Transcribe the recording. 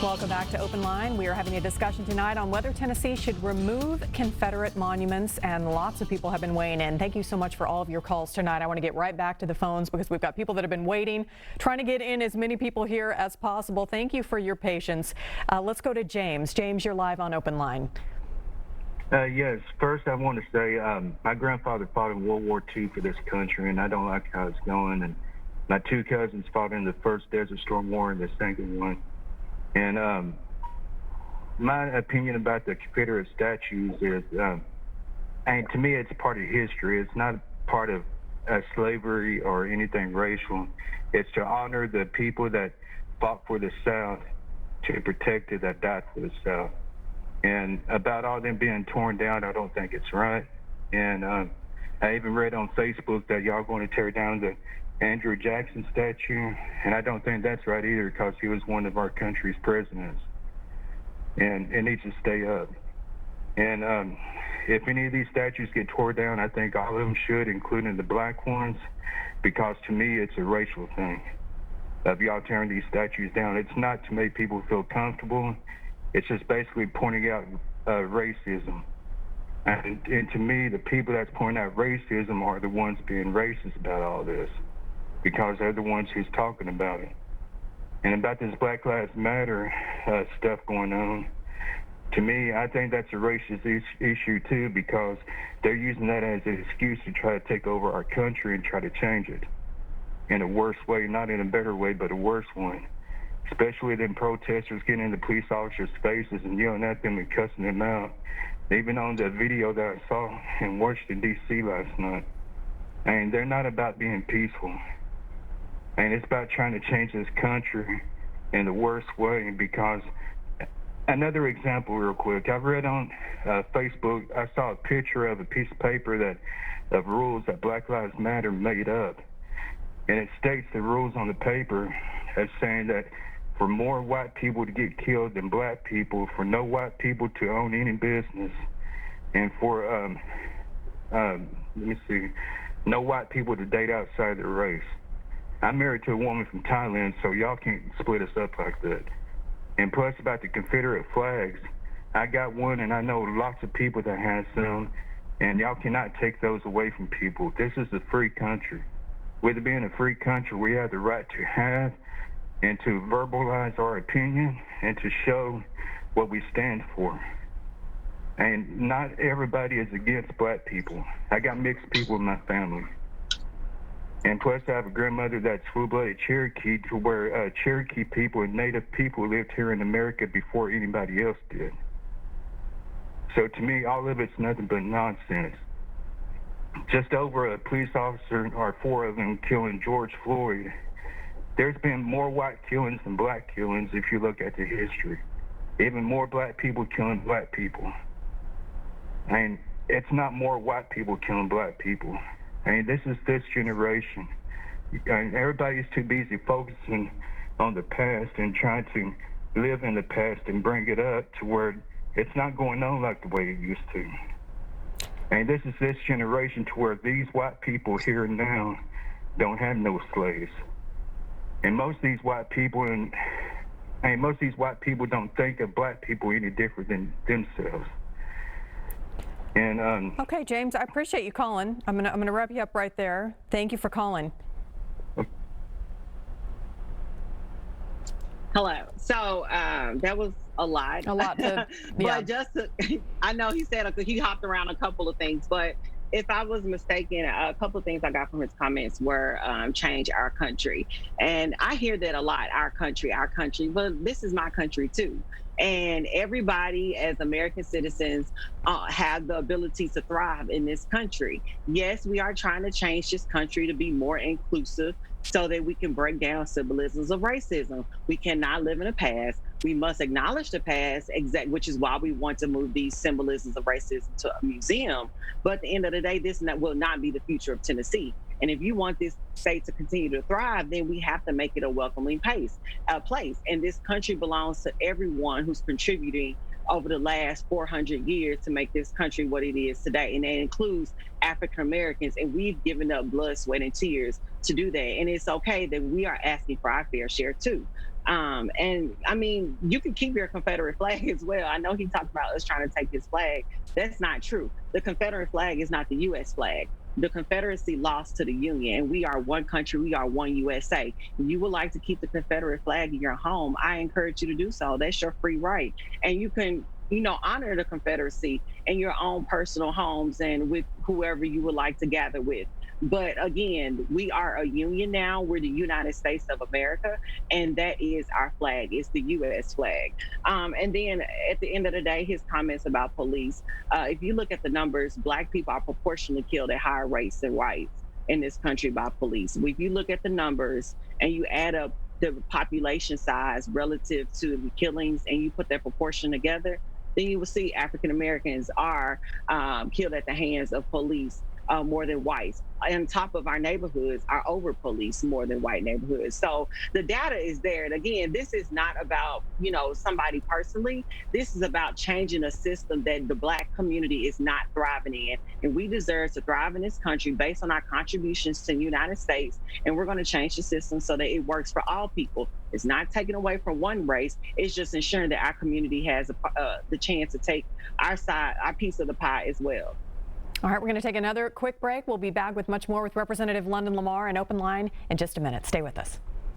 Welcome back to Open Line. We are having a discussion tonight on whether Tennessee should remove Confederate monuments, and lots of people have been weighing in. Thank you so much for all of your calls tonight. I want to get right back to the phones because we've got people that have been waiting, trying to get in as many people here as possible. Thank you for your patience. Let's go to James. James, you're live on Open Line. Yes. First, I want to say my grandfather fought in World War II for this country, and I don't like how it's going. And my two cousins fought in the first Desert Storm War and the second one. And my opinion about the Confederate statues is, and to me, it's part of history. It's not part of slavery or anything racial. It's to honor the people that fought for the South, to protect it, that died for the South. And about all them being torn down, I don't think it's right. And I even read on Facebook that y'all going to tear down the Andrew Jackson statue, and I don't think that's right either, because he was one of our country's presidents, and it needs to stay up. And if any of these statues get torn down, I think all of them should, including the black ones, because to me it's a racial thing of y'all tearing these statues down. It's not to make people feel comfortable. It's just basically pointing out racism. And to me, the people that's pointing out racism are the ones being racist about all this, because they're the ones who's talking about it. And about this Black Lives Matter stuff going on, to me, I think that's a racist issue too, because they're using that as an excuse to try to take over our country and try to change it in a worse way, not in a better way, but a worse one. Especially them protesters getting into police officers' faces and yelling at them and cussing them out. Even on the video that I saw in Washington, D.C. last night. And they're not about being peaceful. And it's about trying to change this country in the worst way, because another example real quick, I've read on Facebook, I saw a picture of a piece of paper of rules that Black Lives Matter made up. And it states the rules on the paper as saying that for more white people to get killed than black people, for no white people to own any business, and for, no white people to date outside their race. I'm married to a woman from Thailand, so y'all can't split us up like that. And plus, about the Confederate flags, I got one, and I know lots of people that has some, and y'all cannot take those away from people. This is a free country. With it being a free country, we have the right to have and to verbalize our opinion and to show what we stand for. And not everybody is against black people. I got mixed people in my family. And plus, I have a grandmother that's full-blooded Cherokee, to where Cherokee people and Native people lived here in America before anybody else did. So to me, all of it's nothing but nonsense. Just over a police officer, or four of them, killing George Floyd, there's been more white killings than black killings if you look at the history. Even more black people killing black people. I mean, it's not more white people killing black people. I mean, this is this generation. And everybody's too busy focusing on the past and trying to live in the past and bring it up to where it's not going on like the way it used to. And this is this generation to where these white people here and now don't have no slaves. And most of these white people, don't think of black people any different than themselves. And okay, James, I appreciate you calling. I'm gonna wrap you up right there. Thank you for calling. Hello. So that was a lot. A lot to, yeah. But I know he said he hopped around a couple of things, but if I was mistaken, a couple of things I got from his comments were change our country. And I hear that a lot, our country, but this is my country too. And everybody as American citizens have the ability to thrive in this country. Yes, we are trying to change this country to be more inclusive so that we can break down symbolisms of racism. We cannot live in the past. We must acknowledge the past, which is why we want to move these symbolisms of racism to a museum. But at the end of the day, this will not be the future of Tennessee. And if you want this state to continue to thrive, then we have to make it a welcoming place. And this country belongs to everyone who's contributing over the last 400 years to make this country what it is today. And that includes African Americans. And we've given up blood, sweat, and tears to do that. And it's okay that we are asking for our fair share too. And I mean, you can keep your Confederate flag as well. I know he talked about us trying to take his flag. That's not true. The Confederate flag is not the U.S. flag. The Confederacy lost to the Union, and we are one country. We are one USA. If you would like to keep the Confederate flag in your home, I encourage you to do so. That's your free right. And you can, honor the Confederacy in your own personal homes and with whoever you would like to gather with. But again, we are a union now. We're the United States of America, and that is our flag. It's the U.S. flag. And then at the end of the day, his comments about police. If you look at the numbers, Black people are proportionally killed at higher rates than whites in this country by police. If you look at the numbers and you add up the population size relative to the killings and you put that proportion together, then you will see African Americans are killed at the hands of police more than whites. On top of our neighborhoods are over policed more than white neighborhoods. So the data is there. And again, this is not about, somebody personally. This is about changing a system that the Black community is not thriving in. And we deserve to thrive in this country based on our contributions to the United States. And we're going to change the system so that it works for all people. It's not taking away from one race. It's just ensuring that our community has the chance to take our side, our piece of the pie as well. All right, we're going to take another quick break. We'll be back with much more with Representative London Lamar and Open Line in just a minute. Stay with us.